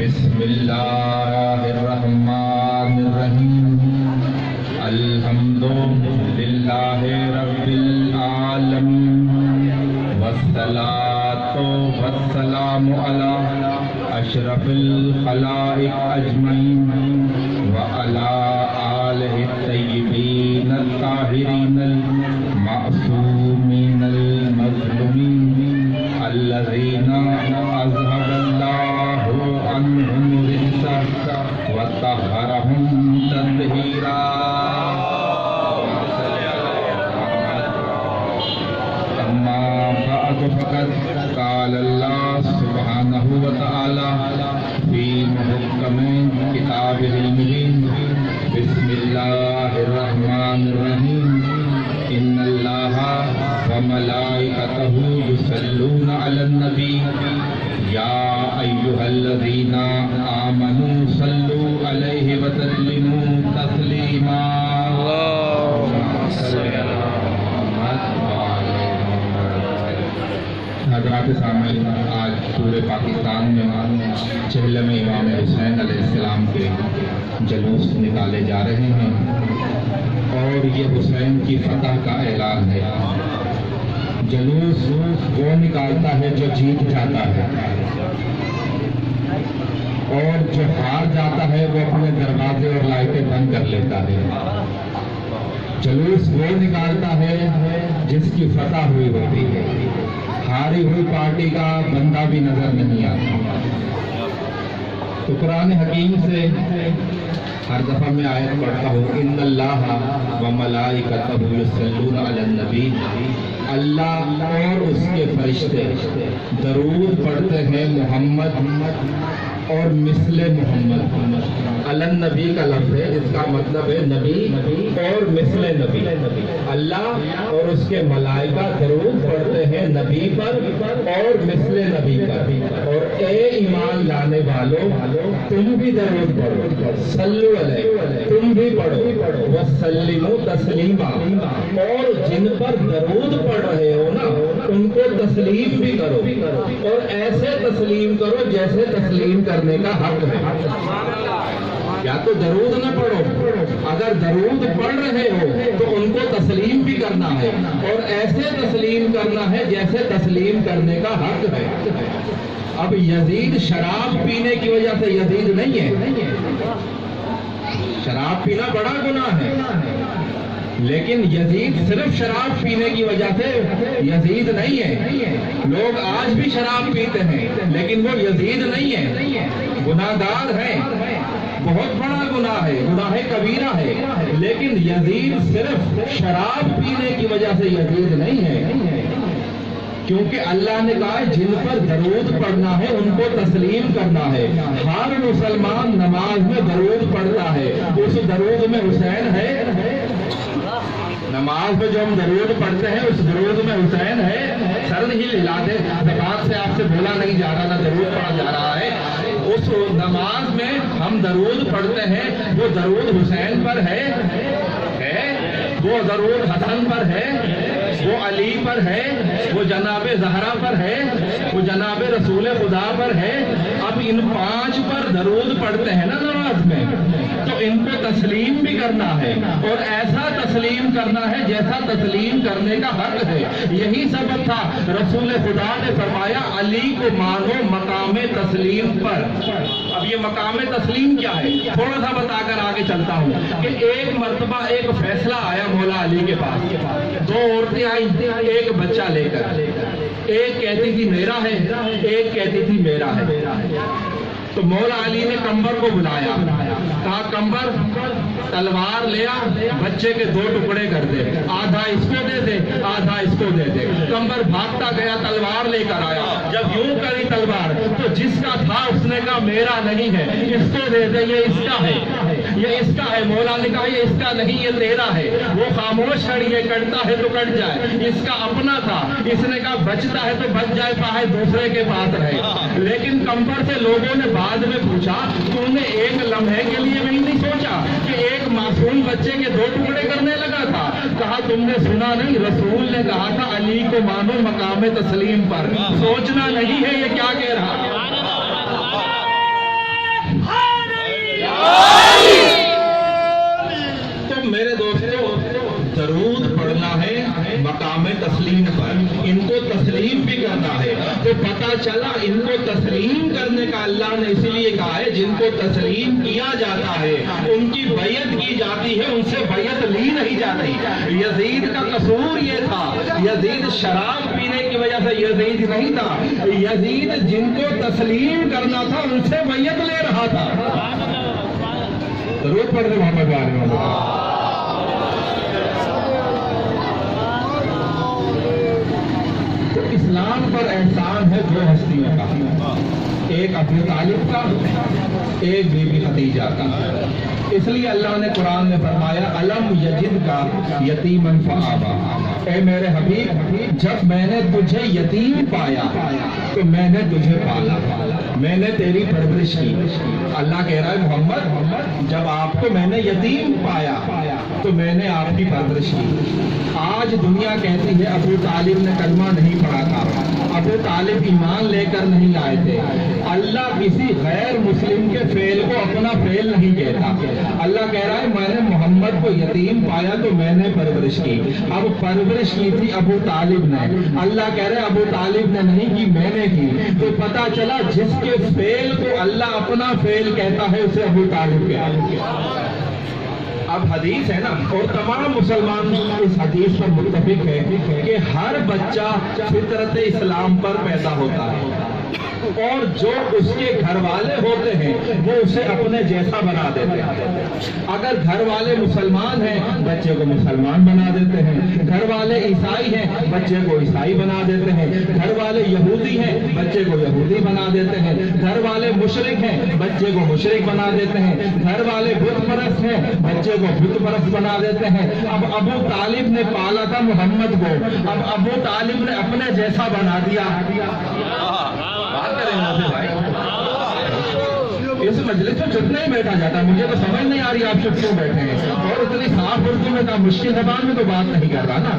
بسم اللہ الرحمن الرحیم الحمد للہ رب العالمین والصلاۃ والسلام علی اشرف الخلائق اجمعین وعلی آلہ الطیبین الطاہرین المعصومین المظلومین الذین اذهب اللہ عنہم الرجس وطہرہم تطہیرا اما بعد فقد قال اللہ سبحانہ وتعالی فی محکم کتابہ المبین بسم اللہ الرحمن الرحیم ان اللہ وملائکتہ یصلون علی النبی یا ایھا الذین آمنوا صلوا علیہ وسلموا تسلیما حضرات سامعین، آج پورے پاکستان میں چہلم امام حسین علیہ السلام کے جلوس نکالے جا رہے ہیں اور یہ حسین کی فتح کا اعلان ہے۔ جلوس وہ نکالتا ہے جو جیت جاتا ہے، اور جو ہار جاتا ہے وہ اپنے دروازے اور لائٹیں بند کر لیتا ہے۔ جلوس وہ نکالتا ہے جس کی فتح ہوئی ہوتی ہے، ہاری ہوئی پارٹی کا بندہ بھی نظر نہیں آتا۔ تو قرآن حکیم سے ہر دفعہ میں آیت پڑھتا ہوں، ان اللہ وملائکتہ یصلون علی النبی، اللہ اور اس کے فرشتے درود پڑھتے ہیں محمد اور مثل محمد۔ علی النبی کا لفظ ہے، اس کا مطلب ہے نبی اور مثل نبی۔ اللہ اور اس کے ملائکہ درود پڑھتے ہیں نبی پر اور مثل نبی پر۔ اور اے ایمان لانے والو، تم بھی درود پڑھو، صلو علیہ، تم بھی پڑھو، وسلموا تسلیما، اور جن پر درود پڑھ رہے ہو نا ان کو تسلیم بھی کرو، اور ایسے تسلیم کرو جیسے تسلیم کرنے کا حق ہے۔ یا تو درود نہ پڑھو، اگر درود پڑھ رہے ہو تو ان کو تسلیم بھی کرنا ہے، اور ایسے تسلیم کرنا ہے جیسے تسلیم کرنے کا حق ہے۔ اب یزید شراب پینے کی وجہ سے یزید نہیں ہے، شراب پینا بڑا گناہ ہے، لیکن یزید صرف شراب پینے کی وجہ سے یزید نہیں ہے۔ لوگ آج بھی شراب پیتے ہیں لیکن وہ یزید نہیں ہے، گناہ گار ہے، بہت بڑا گناہ ہے، گناہ کبیرہ ہے، لیکن یزید صرف شراب پینے کی وجہ سے یزید نہیں ہے، کیونکہ اللہ نے کہا ہے جن پر درود پڑھنا ہے ان کو تسلیم کرنا ہے۔ ہر مسلمان نماز میں درود پڑھتا ہے، اس درود میں حسین ہے۔ نماز میں جو ہم درود پڑھتے ہیں اس درود میں حسین ہے۔ سر نہیں ہلاتے، زبان سے آپ سے بولا نہیں جا رہا، نہ درود پڑھا جا رہا ہے۔ اس نماز میں ہم درود پڑھتے ہیں، وہ درود حسین پر ہے، وہ درود حسن پر ہے، وہ علی پر ہے، وہ جناب زہرا پر ہے، وہ جناب رسول خدا پر ہے۔ اب ان 5 پر درود پڑھتے ہیں نا نماز میں، تو ان کو تسلیم بھی کرنا ہے، اور ایسا تسلیم کرنا ہے جیسا تسلیم کرنے کا حق ہے۔ یہی سبب تھا رسول خدا نے فرمایا علی کو مانو مقام تسلیم پر۔ اب یہ مقام تسلیم کیا ہے تھوڑا سا بتا کر آگے چلتا ہوں کہ ایک مرتبہ ایک فیصلہ آیا مولا علی کے پاس، 2 عورتیں آئیں ایک بچہ لے کر، ایک کہتی تھی میرا ہے، ایک کہتی تھی میرا ہے۔ تو مولا علی نے کمبر کو بلایا، کہا کمبر تلوار لیا، بچے کے 2 ٹکڑے کر دے، آدھا اس کو دے دے آدھا اس کو دے دے۔ کمبر بھاگتا گیا تلوار لے کر آیا، جب یوں کری تلوار تو جس کا تھا اس نے کہا میرا نہیں ہے، اس کو دے دے، یہ اس کا ہے، یہ اس کا ہے۔ مولا نے کہا یہ اس کا نہیں، یہ تیرا ہے۔ وہ خاموش کھڑی ہے، کٹتا ہے تو کٹ جائے، اس کا اپنا تھا۔ اس نے کہا بچتا ہے تو بچ جائے، پاہے دوسرے کے پاس رہے۔ لیکن کمبر سے لوگوں نے بعد میں پوچھا تم نے ایک لمحے کے لیے بھی نہیں سوچا کہ ایک معصوم بچے کے 2 ٹکڑے کرنے لگا تھا؟ کہا تم نے سنا نہیں، رسول نے کہا تھا علی کو مانو مقام تسلیم پر، سوچنا نہیں ہے۔ یہ کیا کہہ رہا؟ چلا ان کو تسلیم کرنے کا اللہ نے اس لیے کہا ہے جن کو تسلیم کیا جاتا ہے ان کی بیعت کی جاتی ہے، ان سے بیعت لی نہیں جاتی۔ یزید کا قصور یہ تھا، یزید شراب پینے کی وجہ سے یزید نہیں تھا، یزید جن کو تسلیم کرنا تھا ان سے بیعت لے رہا تھا۔ ضرور پڑھنے محمد وآلہ اسلام پر احسان ہے دو ہستیوں کا، ایک ابو طالب کا، ایک بی بی خدیجہ کا۔ اس لیے اللہ نے قرآن میں فرمایا الم یجد کا یتیمن فآوا، اے میرے حبیب جب میں نے تجھے یتیم پایا تو میں نے تجھے پالا، میں نے تیری پرورش کی۔ اللہ کہہ رہا ہے محمد جب آپ کو میں نے یتیم پایا تو میں نے آپ کی پرورش کی۔ آج دنیا کہتی ہے ابو طالب نے کلمہ نہیں پڑھا تھا، ابو طالب ایمان لے کر نہیں آئے تھے۔ اللہ کسی غیر مسلم کے فعل کو اپنا فعل نہیں کہتا۔ اللہ کہہ رہا ہے میں نے محمد کو یتیم پایا تو میں نے پرورش کی۔ اب پرورش کی تھی ابو طالب نے، اللہ کہہ رہے ابو طالب نے نہیں کی میں نے کی۔ تو پتہ چلا جس کے فعل کو اللہ اپنا فعل کہتا ہے اسے ابو طالب کہتے ہیں۔ اب حدیث ہے نا، اور تمام مسلمان اس حدیث پر متفق ہے کہ ہر بچہ فطرت اسلام پر پیدا ہوتا ہے اور جو اس کے گھر والے ہوتے ہیں وہ اسے اپنے جیسا بنا دیتے ہیں۔ اگر گھر والے مسلمان ہیں بچے کو مسلمان بنا دیتے ہیں، گھر والے عیسائی ہیں بچے کو عیسائی بنا دیتے ہیں، گھر والے یہودی ہیں بچے کو یہودی بنا دیتے ہیں، گھر والے مشرک ہیں بچے کو مشرک بنا دیتے ہیں، گھر والے بت پرست ہیں بچے کو بت پرست بنا دیتے ہیں۔ اب ابو طالب نے پالا تھا محمد کو، اب ابو طالب نے اپنے جیسا بنا دیا۔ اس مجلس میں جتنا ہی بیٹھا جاتا ہے مجھے تو سمجھ نہیں آ رہی آپ سب کیوں بیٹھے ہیں، اور اتنی صاف اردو میں تو مشکل زبان میں تو بات نہیں کر رہا نا۔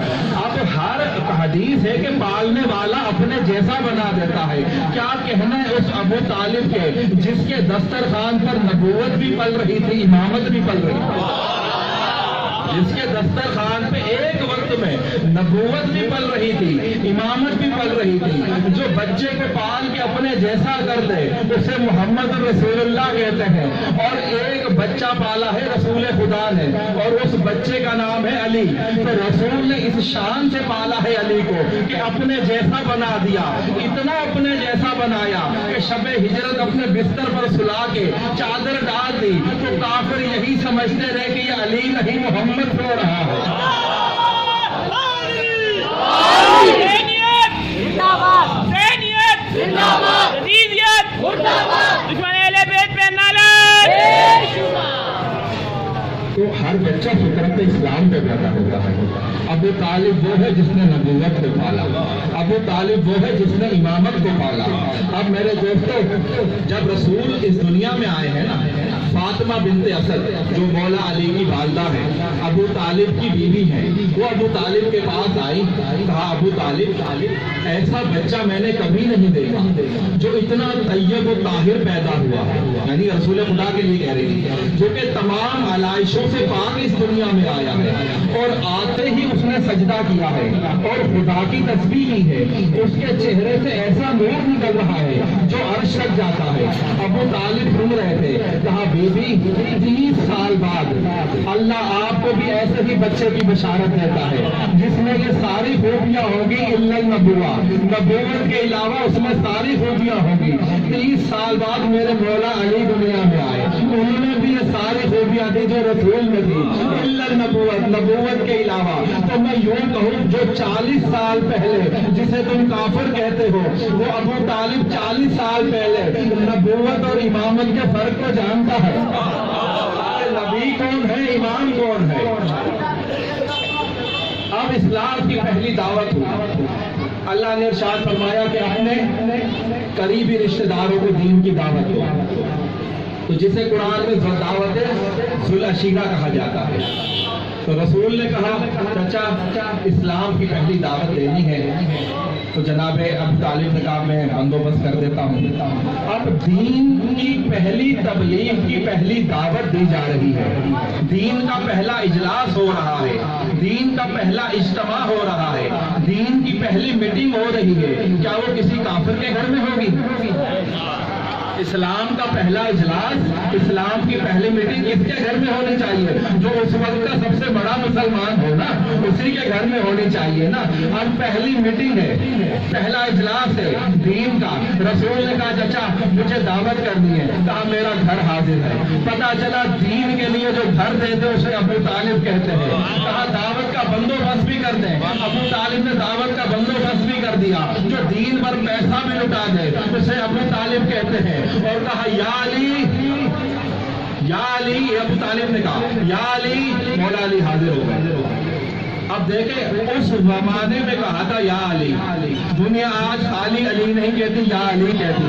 اب ہر حدیث ہے کہ پالنے والا اپنے جیسا بنا دیتا ہے۔ کیا کہنا ہے اس ابو طالب کے جس کے دسترخوان پر نبوت بھی پل رہی تھی، امامت بھی پل رہی تھی، جس کے دسترخوان پہ ایک وقت میں نبوت بھی پل رہی تھی، امامت بھی پل رہی تھی، جو بچے کو پال کے اپنے جیسا کر دے اسے محمد رسول اللہ کہتے ہیں۔ اور ایک بچہ پالا ہے رسول خدا نے اور اس بچے کا نام ہے علی، تو رسول نے اس شان سے پالا ہے علی کو کہ اپنے جیسا بنا دیا، اتنا اپنے جیسا بنایا کہ شب ہجرت اپنے بستر پر سلا کے چادر ڈال دی تو کافر یہی سمجھتے رہے کہ یہ علی نہیں محمد ہو رہا ہے۔ تو ہر بچہ فطرت اسلام پہ پیدا ہوتا ہے۔ ابو طالب وہ ہے جس نے نبوت کو پالا، ابو طالب وہ ہے جس نے امامت کو پالا۔ اب میرے دوستو جب رسول اس دنیا میں آئے ہیں نا، فاطمہ بنت اسد جو مولا علی کی والدہ ہے، ابو طالب کی بیوی ہے، وہ ابو طالب کے پاس آئی، کہا ابو طالب ایسا بچہ میں نے کبھی نہیں دیکھا جو اتنا طیب و طاہر پیدا ہوا ہے، یعنی رسول خدا کے لیے کہہ رہی تھی، جو کہ تمام علائشوں سے پاک اس دنیا میں آیا ہے، اور آتے ہی اس نے سجدہ کیا ہے اور خدا کی تسبیح کی ہے، اس کے چہرے سے ایسا نور نکل رہا ہے جو عرش تک جاتا ہے۔ ابو طالب سن رہے تھے، کہا بی بی 30 سال بعد اللہ آپ کو بھی ایسے ہی بچے کی بشارت دیتا ہے جس میں یہ ساری خوبیاں ہوگی الا النبوہ، نبوت کے علاوہ اس میں ساری خوبیاں ہوگی۔ 30 سال بعد میرے مولا علی دنیا میں آئے، انہوں نے بھی یہ ساری خوبیاں دی جو رسول میں تھی الا النبوت، نبوت کے علاوہ۔ تو میں یوں کہوں جو 40 سال پہلے جسے تم کافر کہتے ہو وہ ابو طالب 40 سال پہلے نبوت اور امامت کے فرق کو جانتا ہے، نبی کون ہے امام کون ہے۔ اب اسلام کی پہلی دعوت ہوئی، اللہ نے ارشاد فرمایا کہ اپنے قریبی رشتہ داروں کو دین کی دعوت دو، تو جسے قرآن میں دعوت ذو العشیرہ کہا جاتا ہے۔ تو رسول نے کہا چچا اسلام کی پہلی دعوت دینی ہے تو جناب ابو طالب نے کہا میں بندوبست کر دیتا ہوں. اب دین کی پہلی تبلیغ کی پہلی دعوت دی جا رہی ہے, دین کا پہلا اجلاس ہو رہا ہے, دین کا پہلا اجتماع ہو رہا ہے, دین کی پہلی میٹنگ ہو رہی ہے. کیا وہ کسی کافر کے گھر میں ہوگی؟ اسلام کا پہلا اجلاس, اسلام کی پہلی میٹنگ کس کے گھر میں ہونی چاہیے؟ جو اس وقت کا سب سے بڑا مسلمان ہو نا, اسی کے گھر میں ہونی چاہیے نا. اب پہلی میٹنگ ہے, پہلا اجلاس ہے دین کا. رسول نے کہا چچا مجھے دعوت کرنی ہے. کہا میرا گھر حاضر ہے. پتا چلا دین کے لیے جو گھر دیتے اسے ابو طالب کہتے ہیں. کہا دعوت کا بندوبست بھی کر دیں. ابو طالب نے دعوت کا بندوبست بھی کر دیا. جو دین پر پیسہ بھی لٹا دے اسے ابو طالب کہتے ہیں. اور کہا یا علی, یا علی, ابو طالب نے کہا یا علی. مولا علی حاضر ہو گئے. اب دیکھیں اس زمانے میں کہا تھا یا علی. دنیا آج خالی علی نہیں کہتی, یا علی کہتی.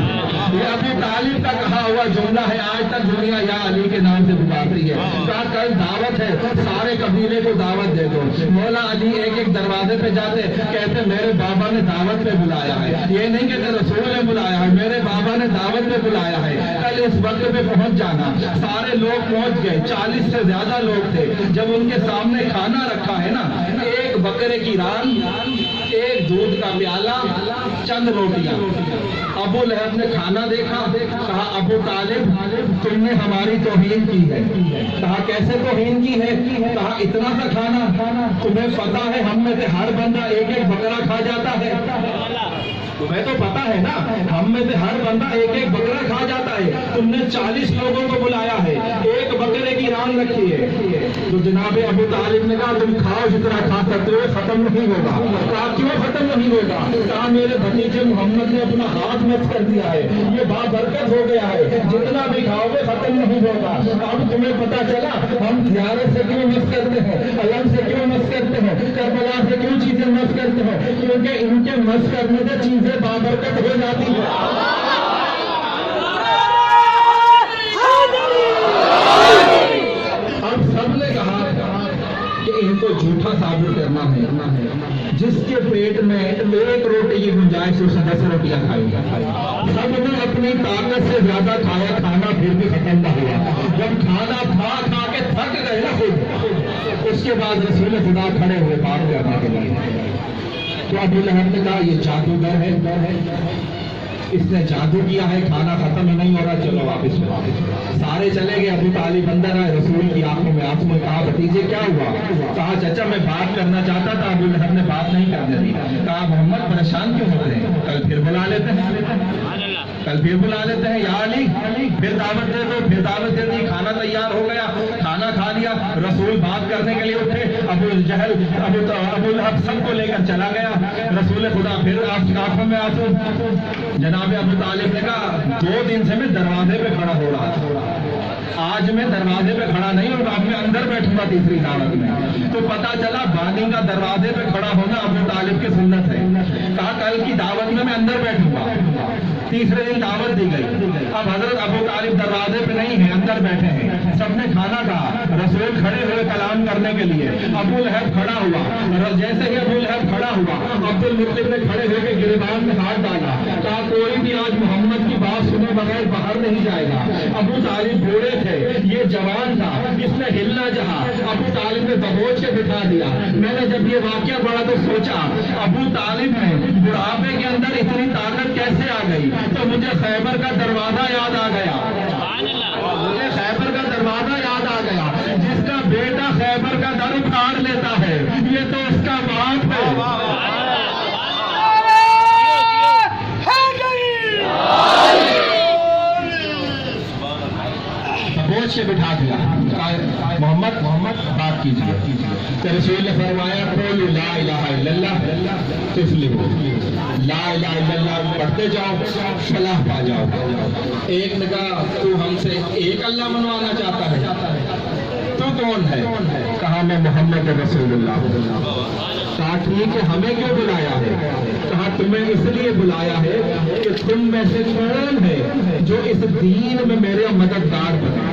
یہ ابو طالب کا کہا ہوا جملہ ہے, آج تک دنیا یا علی کے نام سے پکارتی ہے. کہا کل دعوت ہے, سارے قبیلے کو دعوت دے دو. مولا علی ایک ایک دروازے پہ جاتے کہتے میرے بابا نے دعوت پہ بلایا ہے. یہ نہیں کہتے رسول نے بلایا ہے, میرے بابا نے دعوت پہ بلایا ہے. کل اس وقت پہ پہنچ جانا. سارے لوگ پہنچ گئے, 40 سے زیادہ لوگ تھے. جب ان کے سامنے کھانا رکھا ہے نا, ایک بکرے کی ران, ایک دودھ کا پیالہ, چند روٹیاں. ابو لہب نے کھانا دیکھا, کہا ابو طالب تم نے ہماری توہین کی ہے. کہا کیسے توہین کی ہے؟ کہا اتنا سا کھانا, تمہیں پتا ہے ہم میں سے ہر بندہ ایک ایک بکرا کھا جاتا ہے. تمہیں تو پتا ہے نا ہم میں سے ہر بندہ ایک ایک بکرا کھا جاتا ہے. تم نے 40 لوگوں کو بلایا ہے, ایک بکرے کی ران رکھی ہے. تو جناب ابو طالب نے کہا تم کھاؤ جتنا کھا سکتے ہو, ختم نہیں ہوگا. کہا کیوں ختم نہیں ہوگا؟ کہا میرے بھتیجے محمد نے اپنا ہاتھ مت کر دیا ہے, یہ بابرکت ہو گیا ہے, جتنا بھی کھاؤ گے ختم نہیں ہوگا. اب تمہیں پتا چلا ہم زیارت سے کیوں مس کرتے ہیں, علم سے کیوں مس کرتے ہیں, کربلا سے کیوں چیزیں مس کرتے ہیں؟ کیونکہ ان کے مس کرنے سے چیزیں بابرکت ہو جاتی ہیں. اب سب نے کہا کہ ان کو جھوٹا ثابت کرنا ہے. جس کے پیٹ میں ایک روٹی کی گنجائش اسے 10 روٹیاں کھائی. سب نے اپنی طاقت سے زیادہ کھایا, کھانا پھر بھی ختم نہ ہوا. جب کھانا کھا کے تھک گئے نا خود, اس کے بعد رسول خدا کھڑے ہوئے بات کرنے کے لیے. تو ابو لہب نے کہا یہ جادوگر ہے, اس نے جادو کیا ہے, کھانا ختم ہی نہیں ہو رہا, چلو واپس میں. سارے چلے گئے. ابو طالب اندر آئے, رسول کی آنکھوں میں آنسو میں. کہا بھتیجے کیا ہوا؟ کہا چچا میں بات کرنا چاہتا تھا, ابو لہب نے بات نہیں کرنے دی. کہا محمد پریشان کیوں ہوتے ہیں, کل پھر بلا لیتے ہیں, کل پھر بلا لیتے ہیں. یا علی پھر دعوت دے دو, پھر دعوت دے دی. کھانا تیار ہو گیا, کھانا کھا لیا. رسول بات کرنے کے لیے اٹھے, ابو جہل ابو لہب سب کو لے کر چلا گیا. رسول خدا پھر آنکھوں میں آنسو. جناب ابو طالب نے کہا 2 دن سے میں دروازے پہ کھڑا ہو رہا تھا, آج میں دروازے پہ کھڑا نہیں ہوں, اب میں اندر بیٹھوں گا تیسری دعوت میں. تو پتا چلا بانی کا دروازے پہ کھڑا ہونا ابو طالب کی سنت ہے. کہا کل کی دعوت میں اندر بیٹھوں گا. تیسرے دن دعوت دی گئی. اب حضرت ابو طالب دروازے پہ نہیں ہے, اندر بیٹھے ہیں. سب نے کھانا کہا, رسول کھڑے ہوئے کلام کرنے کے لیے. ابو لہب کھڑا ہوا. جیسے ہی ابو لہب کھڑا ہوا, عبد المطلب نے کھڑے ہو کے گریبان میں ہاتھ ڈالا. کہا کوئی بھی آج محمد کی بات سنے بغیر باہر نہیں جائے گا. ابو طالب بوڑھے تھے, یہ جوان تھا, اس نے ہلنا چاہا. ابو طالب نے دبوچ کے بٹھا دیا. میں نے جب یہ واقعہ پڑھا تو سوچا ابو طالب میں بڑھاپے کے اندر اتنی طاقت کیسے آ گئی. تو مجھے خیبر کا دروازہ یاد آ گیا, مجھے خیبر کا دروازہ یاد آ گیا. جس کا بیٹا خیبر کا در اکھاڑ لیتا ہے, یہ تو اس کا باپ ہے. دبوچ کے بٹھا دیا. محمد بات کیجیے. تو رسول نے فرمایا قولوا لا الہ الا اللہ تفلحوا, لا الہ الا اللہ پڑھتے جاؤ, فلاح پا جاؤ. ایک نے کہا تو ہم سے ایک اللہ منوانا چاہتا ہے, تو کون ہے؟ کہا میں محمد رسول اللہ. کہا ٹھیک ہے, ہمیں کیوں بلایا ہے؟ کہا تمہیں اس لیے بلایا ہے کہ تم میں سے کون ہے جو اس دین میں میرے مددگار بنے.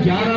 11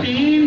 3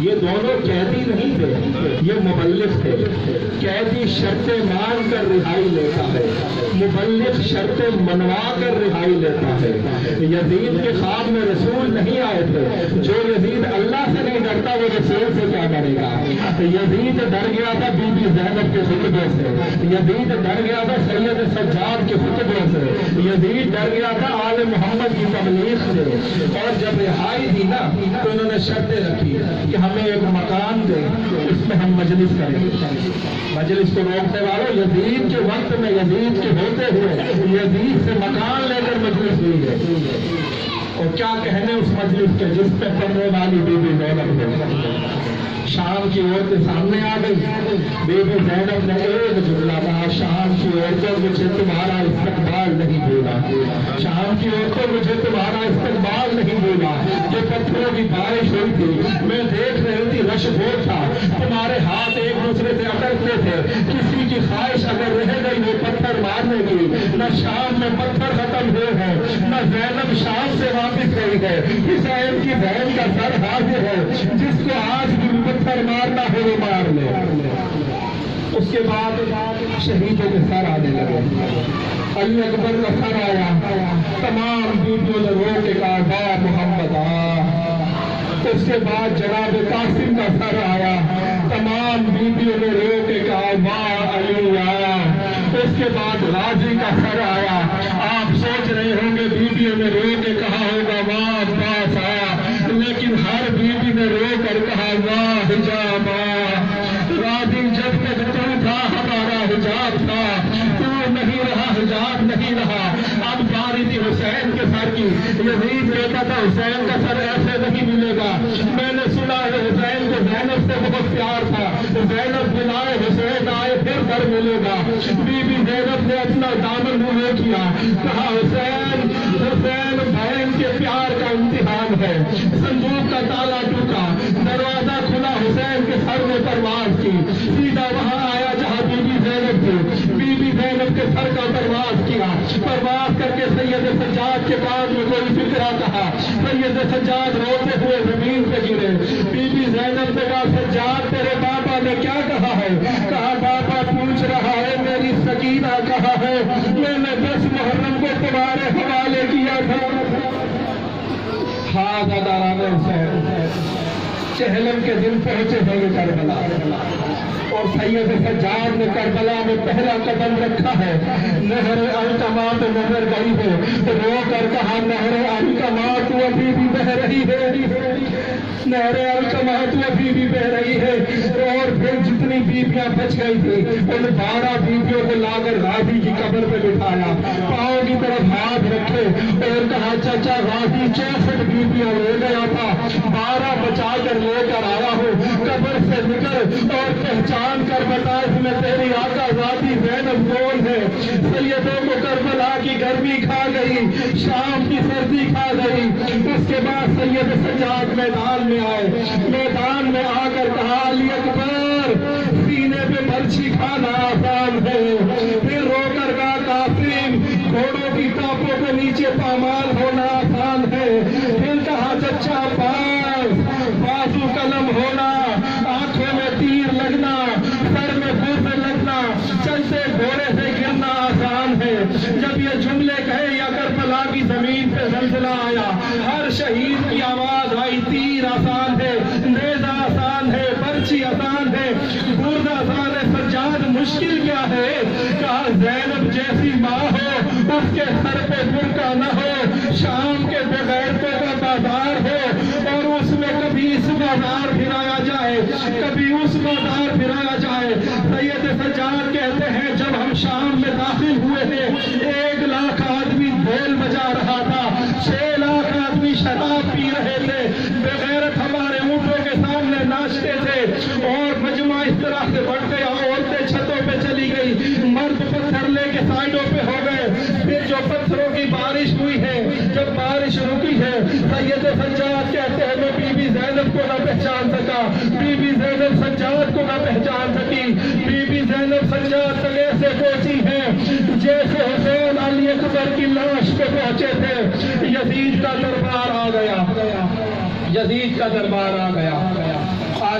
یہ دونوں قیدی نہیں تھے، یہ مبلغ تھے۔ قیدی شرطیں مان کر رہائی لیتا ہے، مبلغ شرطیں منوا کر رہائی لیتا ہے۔ یزید کے خواب میں رسول نہیں آئے تھے، جو یزید اللہ سے نہیں ڈرتا وہ رسول سے کیا ڈرے گا؟ یزید ڈر گیا تھا بی بی زینب کے خطبے سے، یزید ڈر گیا تھا سید سجاد کے خطبے سے، یزید ڈر گیا تھا آل محمد کی تبلیغ سے۔ اور جب رہائی دی نا تو انہوں نے شرطیں رکھی کہ ہمیں ایک مکان دے، اس میں ہم مجلس کریں۔ مجلس کو روکنے والوں، یزید کے وقت میں، یزید کے ہوتے ہوئے یزید سے مکان لے کر مجلس ہوئی ہے۔ اور کیا کہنے اس مجلس کے جس پہ پڑھنے والی بی بی زینب ہے۔ شام کی عورتیں سامنے آ گئی، بی بی زینب نے ایک جملہ کہا، شام کی عورتوں مجھے تمہارا استقبال نہیں بولا، شام کی عورتوں مجھے تمہارا استقبال نہیں بولا۔ جو پتھروں کی بارش ہوئی تھی، میں دیکھ رہی تھی رش بہت تھا، تمہارے ہاتھ ایک دوسرے سے اٹکتے تھے، کسی کی خواہش اگر رہ گئی وہ پتھر مارنے کی، نہ شام میں پتھر ختم ہوئے ہیں، نہ زینب شام سے واپس گئی ہے، حسین کی بہن کا سر حاضر ہے، جس کو آج بھی پتھر مارنا ہو وہ مار لے۔ اس کے بعد شہیدوں کے سر آنے لگے، علی اکبر کا سر آیا، تمام بیویوں نے رو کے کہا واہ محمد آ۔ اس کے بعد جناب قاسم کا سر آیا، تمام بیویوں نے رو کے کہا واہ علی آ۔ اس کے بعد غازی کا سر آیا، آپ سوچ رہے ہوں گے بیویوں نے رو کے کہا ہوگا واہ عباس آ، لیکن ہر بیوی نے رو کر کہا واہ حجاب آ۔ غازی جب تک تو تھا ہمارا حجاب تھا، تو نہیں رہا حجاب نہیں رہا۔ اب باری تھی حسین کے سر کی، یزید کہتا تھا حسین کا سر ایسے نہیں ملے گا، میں نے سنا ہے حسین کو زینب سے بہت پیار تھا، زینب بلائے حسین آئے پھر سر ملے گا۔ بی بی زینب نے اپنا دامن منہ کیا، کہا حسین حسین بہن کے پیار کا امتحان ہے۔ صندوق کا تالا ٹوٹا، دروازہ کھلا، حسین کے سر نے پرواز کی، سیدھا وہاں آیا جہاں بی بی زینب تھی، بی بی زینب کے سر کا پرواز کیا، پرواز کر کے سید سجاد کے کان میں کوئی فکرہ کہا، سید سجاد روتے ہوئے زمین پہ گرے۔ بی بی زینب نے کہا سجاد تیرے بابا نے کیا کہا ہے؟ کہا بابا پوچھ رہا ہے میری سکینہ کہا ہے، میں نے 10 محرم کو تمہارے حوالے کیا تھا۔ داران حسین چہلم کے دن پہنچے ہیں یہ کربلا، اور سید سجاد نے کربلا میں پہلا قدم رکھا ہے۔ نہر القما پہ نظر گئی ہے، رو کر کہا نہر القما تو ابھی بھی بہ رہی ہے، نہر القما تو ابھی بھی بہ رہی ہے۔ اور پھر جتنی بیویاں بچ گئی تھی ان 12 بیویوں کو لا کر غازی کی قبر پہ بٹھایا، پاؤں کی طرف ہاتھ رکھے اور کہا چچا غازی 64 بیویاں لے گیا تھا، 12 بچا کر لے کر آیا ہوں، قبر سے نکل اور پہچان کر بتا اس میں تیری آقا ذاتی زینب کون ہے۔ سیدوں کو کربلا کی گرمی کھا گئی، شام کی سردی کھا گئی۔ اس کے بعد سید سجاد میدان میں آئے، میدان میں آ کر کہا علی اکبر سینے پہ برچھی کھانا آسان ہے، پھر رو کر کہا قاسم گھوڑوں کی ٹاپوں کے نیچے پامال ہونا آسان ہے، پھر کہا چچا بازو قلم ہونا، آنکھوں میں تیر لگنا، سر میں بوسے لگنا، چلتے گھوڑے سے گرنا آسان ہے۔ جب یہ جملے کہے یا کربلا کی زمین پہ زلزلہ آیا، ہر شہید کی آواز آئی تیر آسان ہے، نیزہ آسان ہے، برچی آسان ہے، گرد آسان ہے، سجاد مشکل کیا ہے؟ کہا زینب جیسی ماں ہو اس کے سر پہ برقع نہ ہو، شام کے بغیرتوں کا بازار ہو اور اس میں کبھی اس بازار پھرایا جائے کبھی اس بازار پھرایا جائے۔ سید سجاد کہتے ہیں جب ہم شام میں داخل ہوئے تھے 1 لاکھ آدمی ڈھول بجا رہا تھا، 6 لاکھ آدمی شراب پی رہے تھے، بغیرت ہمارے اونٹوں کے سامنے ناچتے تھے، اور مجمع اس طرح سے بڑھ گیا، عورتیں چھتوں پہ چلی گئی، مرد پتھر لے کے سائڈوں پہ ہو گئے۔ پھر جو پتھروں کی بارش ہوئی ہے، جب بارش رکی ہے، سید سجاد کہتے ہیں میں بی بی زینب کو نہ پہچان سکا، بی بی زینب سجاد کو نہ پہچان سکی، بی بی زینب سجاد تلے سے پہنچی ہے جیسے حسین علی اکبر کی لاش پہ پہنچے تھے۔ یزید کا دربار آ گیا، یزید کا دربار آ گیا،